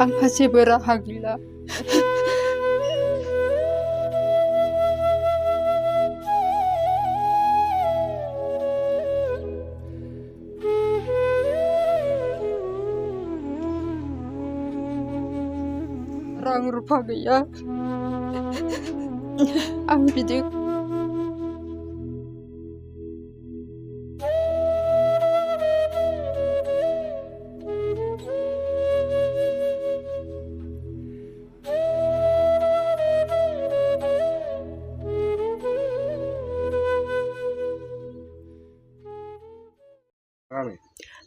आंहा जेबो राहा गैला। रां रुफा गैया। आं बिदि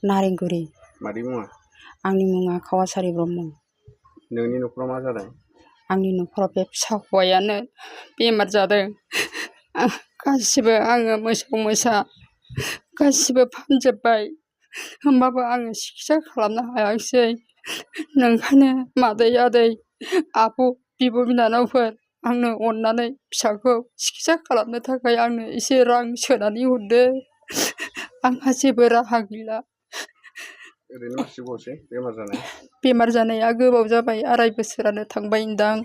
नारेंगुरी। मादै मुङा? आंनि मुङा खावासारि ब्रह्म। नोंनि न'खराव मा जादों? आंनि न'खराव बे फिसा हौवायानो बेमार जादों। गासिबो आङो मोसौ मोसा गासिबो फानजोब्बाय, होमबाबो आङो सिकित्सा खालामनो हायाखिसै। नोंखायनो मादै आदै आब' बिब' बिनानावफोर आंनो अननानै फिसाखौ सिकित्सा खालामनो थाखाय आंनो एसे रां सोनानै हरदो। आंहा जेबो राहा गैला। ओरैनो मासे बावसै बेमार जानाय? बेमार जानाया गोबाव जाबाय, 2.5 बोसोरानो थांबाय होनदां।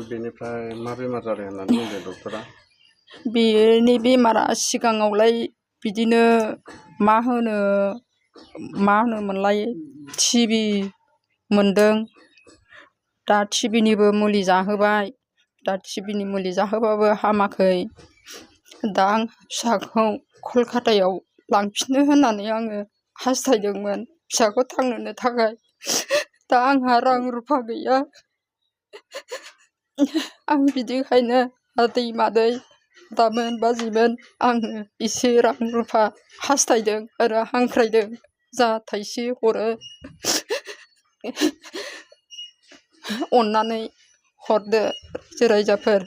बेनिफ्राय मा बेमार जादों होननानै बुंदों डक्टरा? बेनि बेमारा सिगाङावलाय बिदिनो मा होनोमोनलाय टिबि मोनदों। दा टिबिनिबो मुलि जाहोबाय, दा टिबिनि मुलि जाहोबाबो हामाखै। दा आं फिसाखौ कलकातायाव लांफिननो होननानै आङो हास्थायदोंमोन, फिसाखौ थांहोनो थाखाय। दा आंहा रां रुफा गैया। आं बिदिखायनो आदै मादै दामोन बाजिमोन आङो एसे रां रुफा हास्थायदों आरो हांख्रायदों, जा थाइसे हरो अननानै हरदो रायजो राजाफोर,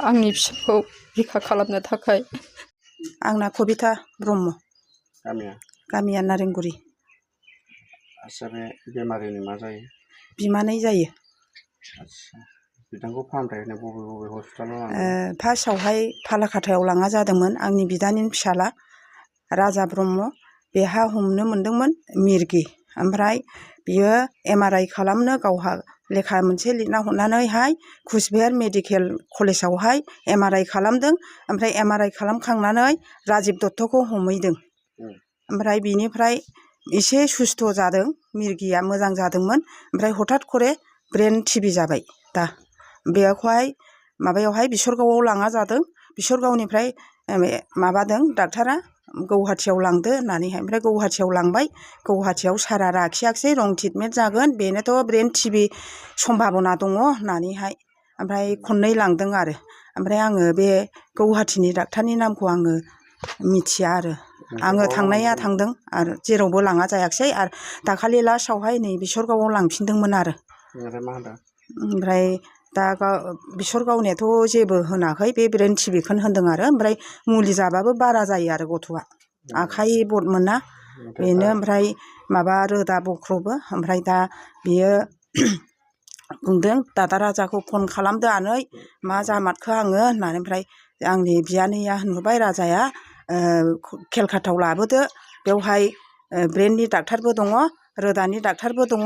आंनि फिसाखौ रैखा खालामनो थाखाय। आंना कबिता ब्रह्म। गामिया? गामिया नारेंगुरी। आच्छा, बे बेमारिनि मा जायो? बिमानै जायो। आच्छा, बिथांखौ फाहामथाय होनो बबे हस्पिटालाव लांदों? फार्स्टआवहाय फालाकाटायाव लाङा जादोंमोन। आंनि बिदानि फिसाला राजा ब्रह्म, बेहा हमनो मोनदोंमोन मिरगि। ओमफ्राय बियो MRI खालामनो गावहा लेखा मोनसे लिरना हरनानैहाय कुचबिहार मेडिकेल कलेजावहाय MRI खालामदों। ओमफ्राय MRI खालामखांनानै राजिब दत्तखौ हमहैदों। ओमफ्राय बिनिफ्राय एसे सुस्थ' जादों, मिरगिया मोजां जादोंमोन। ओमफ्राय हठात करे ब्रेन टिबि जाबाय। दा बेखौहाय माबायावहाय बिसरगावआव लाङा जादों। बिसरगावनिफ्राय माबादों डाक्टारा गौहाटियाव लांदो होननानैहाय। ओमफ्राय गौहाटियाव लांबाय, गौहाटियाव सारा लाखियाखिसै, रं ट्रिटमेन्ट जागोन, बेनोथ' ब्रेन टिबि सम्भाबना दङ होननानैहाय। ओमफ्राय खननै लांदों आरो। ओमफ्राय आङो बे गौहाटिनि डाक्टारनि नामखौ आङो मिथिया आरो। आङो थांनाया थांदों आरो जेरावबो लाङा जायाखिसै। आरो दाखालि लास्टआवहाय नै बिसरगावआव लांफिनदोंमोन आरो। मा होनदों? ओमफ्राय दा बिसरगावनियाथ' जेबो होनाखै, बे ब्रेन टिबिखौनो होनदों आरो। ओमफ्राय मुलि जाबाबो बारा जायो आरो गथ'आ, आखाइ बदमोन ना बेनो। ओमफ्राय माबा रोदा बख्र'बो। ओमफ्राय दा बियो बुंदों दादा राजाखौ फन खालामदो आनै, मा जामारखो आङो होननानै। ओमफ्राय आंनि बियानैया होनहरबाय, राजाया केलकातायाव लाबोदो, बेवहाय ब्रेननि डाक्टारबो दङ, रोदानि डाक्टारबो दङ,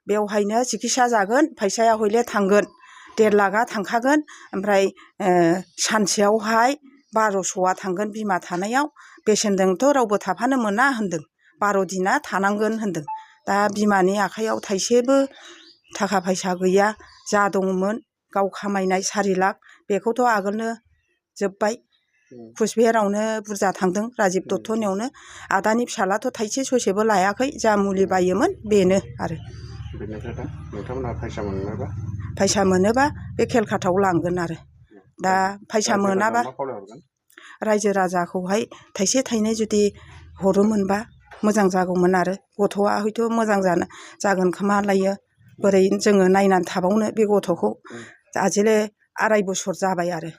बेवहायनो सिकित्सा जागोन, फैसाया हयले थांगोन, 1.5 लाखा थांखागोन। ओमफ्राय सानसेयावहाय 1200आ थांगोन बिमा थानायाव। पेसेन्टजोंथ' रावबो थाफानो मोना होनदों, 12 दिना थानांगोन होनदों। दा बिमानि आखाइयाव थाइसेबो थाखा फैसा गैया। जा दङमोन गाव खामायनाय 4 लाख, बेखौथ' आगोलनो जोब्बाय। कुचबिहारावनो बुरजा थांदों, राजिब दत्तनियावनो। आदानि फिसालाथ' थाइसे ससेबो लायाखै, जा मुलि बायोमोन बेनो आरो। बेनिफ्राय दा नोंथांमोनहा फैसा मोनोबा? फैसा मोनोबा बे केलकातायाव लांगोन आरो। दा फैसा मोनाबा रायजो राजाखौहाय थाइसे थाइनै जुदि हरोमोनबा मोजां जागौमोन आरो। गथ'आ हयथ' मोजां जागोन खोमालायो, बोरै जोङो नायनानै थाबावनो बे गथ'खौ। आजिले 2.5 बोसोर जाबाय आरो।